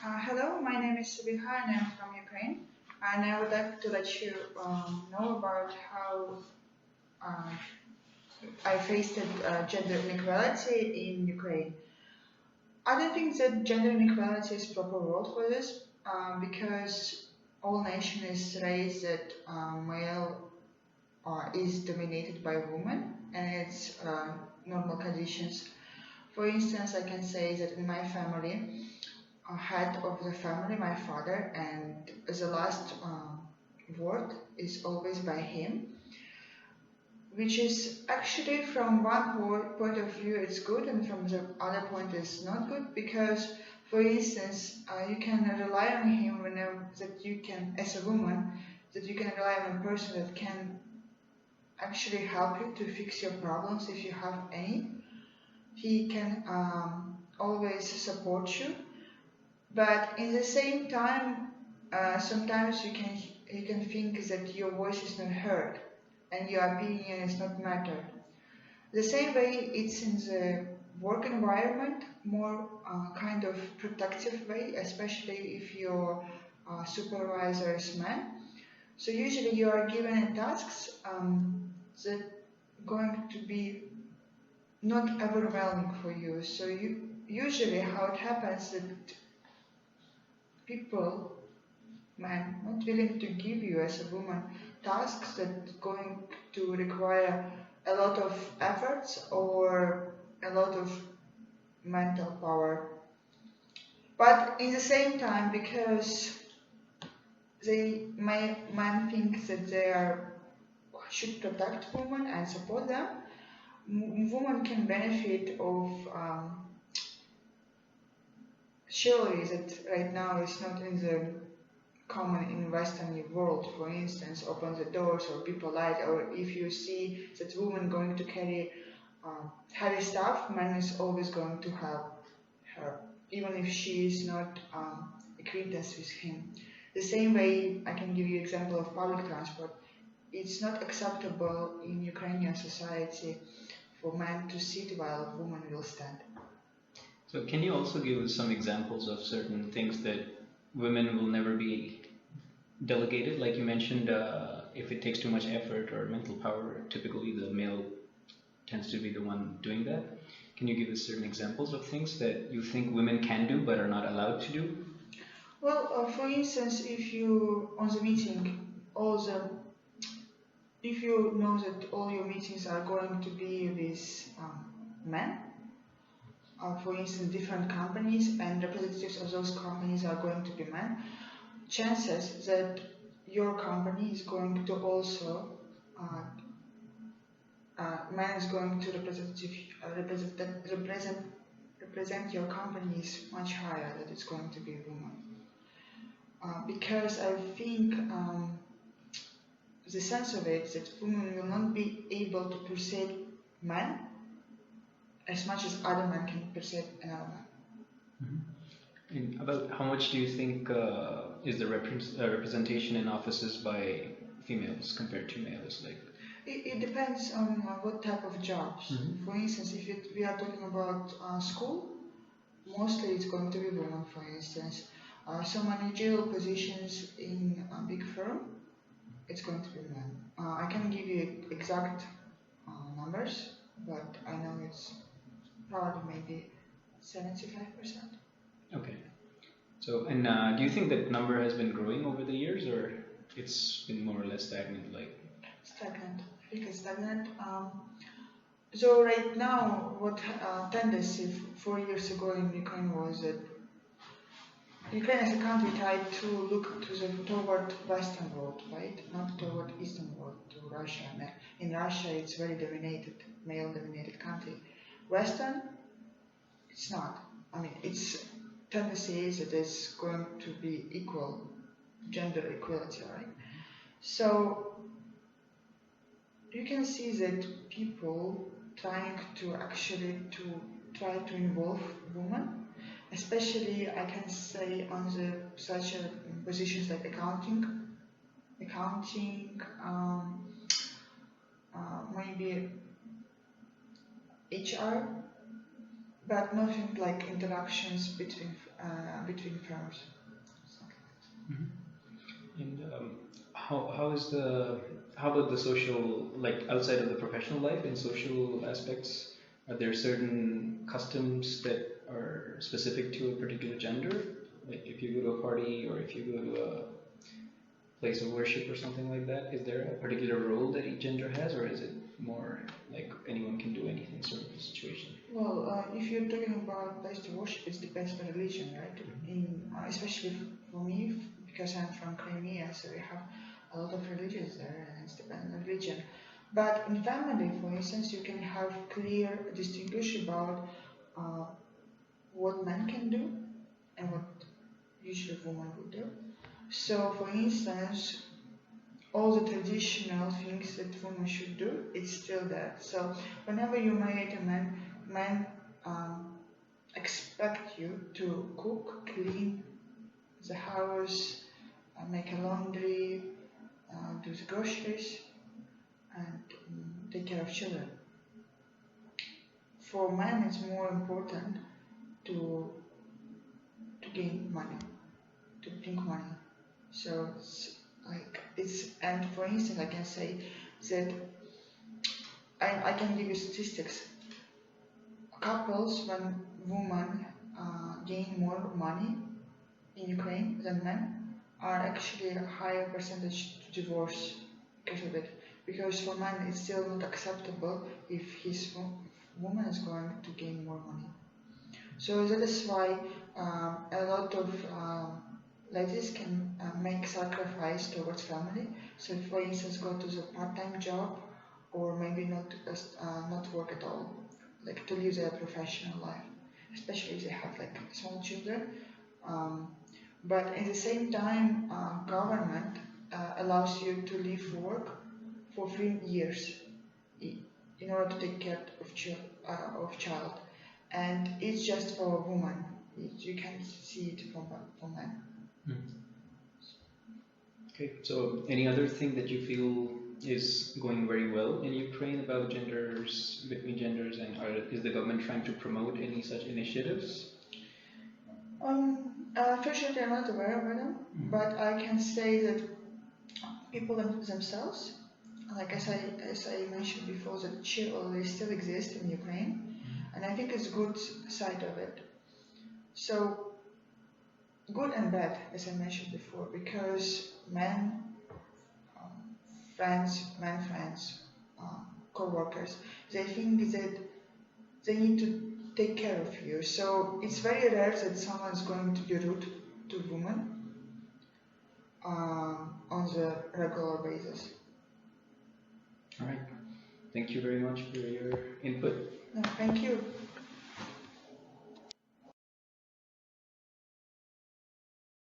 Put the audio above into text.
Hello, my name is Sabikha and I'm from Ukraine. And I would like to let you know about how uh, I faced gender inequality in Ukraine. I don't think that gender inequality is proper word for this because all nation is raised that male is dominated by women and it's normal conditions. For instance, I can say that in my family, head of the family, my father, and the last word is always by him, which is actually from one point of view it's good, and from the other point is not good because, for instance, you can rely on him whenever that you can, as a woman, that you can rely on a person that can actually help you to fix your problems if you have any. He can always support you, but in the same time, sometimes you can think that your voice is not heard and your opinion is not mattered. The same way, it's in the work environment more kind of protective way, especially if your supervisor is man. So usually you are given tasks that going to be not overwhelming for you. So you usually how it happens that people, man, not willing to give you as a woman tasks that going to require a lot of efforts or a lot of mental power. But in the same time, because they man think that they are should protect women and support them, women can benefit of surely that right now is not in the common in Western world. For instance, open the doors or be polite, or if you see that woman going to carry heavy stuff, man is always going to help her, even if she is not acquaintance with him. The same way, I can give you example of public transport. It's not acceptable in Ukrainian society for man to sit while woman will stand. So can you also give us some examples of certain things that women will never be delegated? Like you mentioned, if it takes too much effort or mental power, typically the male tends to be the one doing that. Can you give us certain examples of things that you think women can do but are not allowed to do? Well, for instance, if you on the meeting, if you know that all your meetings are going to be with men, for instance, different companies and representatives of those companies are going to be men, chances that your company is going to also man is going to represent your company is much higher that it's going to be a woman. Because I think the sense of it that women will not be able to perceive men as much as other men can perceive another man. Mm-hmm. And about how much do you think is the representation in offices by females compared to males? Like, it depends on what type of jobs. Mm-hmm. For instance, if we are talking about school, mostly it's going to be women. For instance, some managerial positions in a big firm, it's going to be men. I can give you exact numbers, but I know it's probably maybe 75%. Okay. So, and do you think that number has been growing over the years, or it's been more or less stagnant? Like stagnant. I think it's stagnant. So right now, what tendency 4 years ago in Ukraine was that Ukraine as a country tried to look toward Western world, right? Not toward Eastern world, to Russia. And in Russia, it's very dominated, male-dominated country. Western, it's not. I mean, its tendency is that it's going to be equal, gender equality, right? So you can see that people trying to actually try to involve women, especially I can say on the such positions like accounting, maybe HR, but nothing like interactions between firms. Mhm. And how about the social, like outside of the professional life, in social aspects? Are there certain customs that are specific to a particular gender? Like if you go to a party or if you go to a place of worship or something like that, is there a particular role that each gender has, or is it more like anyone can do anything sort of a situation? Well, if you're talking about place to worship, it depends on religion, right? Especially for me, because I'm from Crimea, so we have a lot of religions there, and it's dependent on religion. But in family, for instance, you can have clear distinguish about uh, what men can do and what usually women would do. So, for instance, all the traditional things that women should do, it's still there. So, whenever you marry a man, men expect you to cook, clean the house, make a laundry, do the groceries, and take care of children. For men, it's more important to gain money, to bring money. So and for instance, I can say that I can give you statistics. Couples, when women gain more money in Ukraine than men, are actually a higher percentage to divorce because of it. Because for men, it's still not acceptable if his woman is going to gain more money. So that is why a lot of ladies can make sacrifice towards family. So, for instance, go to the part-time job, or maybe not work at all, like to live their professional life, especially if they have like small children. Um, but at the same time, government allows you to leave work for 3 years in order to take care of child, and it's just for a woman. You can't see it for men. Okay, so any other thing that you feel is going very well in Ukraine about genders, between genders, and is the government trying to promote any such initiatives? Unfortunately, I'm not aware of them, but I can say that people themselves, like as I mentioned before, that chivalry still exists in Ukraine, and I think it's a good side of it. So good and bad, as I mentioned before, because men friends, co-workers, they think that they need to take care of you. So it's very rare that someone's going to be rude to women on the regular basis. All right. Thank you very much for your input. No, thank you.